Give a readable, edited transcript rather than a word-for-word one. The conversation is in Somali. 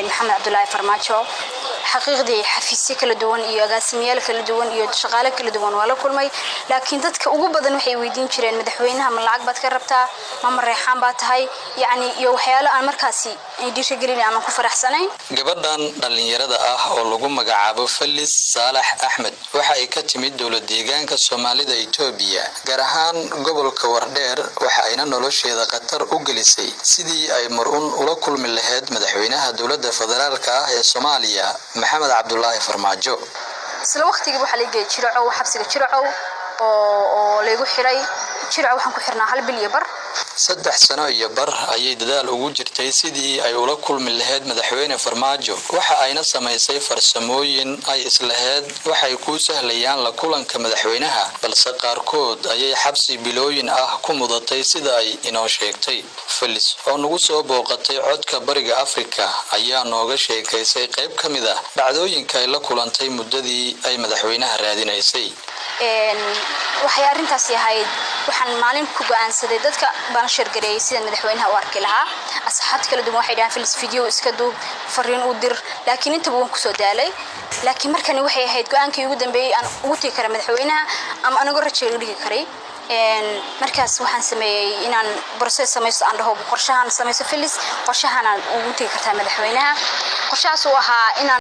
محمد عبد الله فرماجو حقيقة حفيسي كلا دوان إيو أقاسميال كلا دوان إيو شغالة كلا دوان ولا كل ماي لكن ذاتك أقوى بدن وحي ويدين شرين مدحوينها من العقبات كربتها ما مريحان باتهاي يعني يو حياله أنا مركزي يديش يقولي أنا كفر أحسنين gabadhan dhalinyarada ah oo lagu magacaabo Felis Saalax Axmed waxa ay ka timid dawlad deegaanka Soomaalida Itoobiya gaar ahaan gobolka Wardheer waxa ayna nolosheeda qatar u gelisay sidii ay marun ula kulmi lahayd madaxweynaha dawladda federaalka ah ee Soomaaliya Maxamed Cabdullaahi Farmaajo isla waqtiga waxa la geeyay Jirco xabsiga Jirco oo leegu xiray Jirco waxaan ku xirnaa 1 bil iyo bar 3 sano iyo bar ayay dadaal ugu jirtay sidii ay ula kulmi lahayd madaxweyne Farmaajo waxa ayna sameysay farsamooyin ay islahayd waxay ku sahlayaan la kulanka madaxweynaha balse qaarkood ayay xabsi bilooyin ah ku mudatay sida ay inoo sheegtay Felis oo nagu soo booqatay codka bariga Afrika ayaa nooga sheekaysay qayb kamid ah dhacdooyinka ay la kulantay muddadii ay madaxweynaha raadinaysay waxay arintaas yahay waxaan maalin ku go'aansaday dadka baan shirgareeyay sida madaxweynaha u arki lahaa asxaabta kala duwan waxay dhahan Felis video iska duub fariin u dir laakiin inta waan ku soo daalay laakiin markan waxay ahayd go'aankii ugu dambeeyay aan ugu tii kara madaxweynaha ama anaga rajeeyo dhigi karay markaas waxaan sameeyay inaan process sameeyo aan dhaho qorshahan sameeyo Felis qorshahan ugu tii kartaa madaxweynaha qorshahaas oo ahaa inaan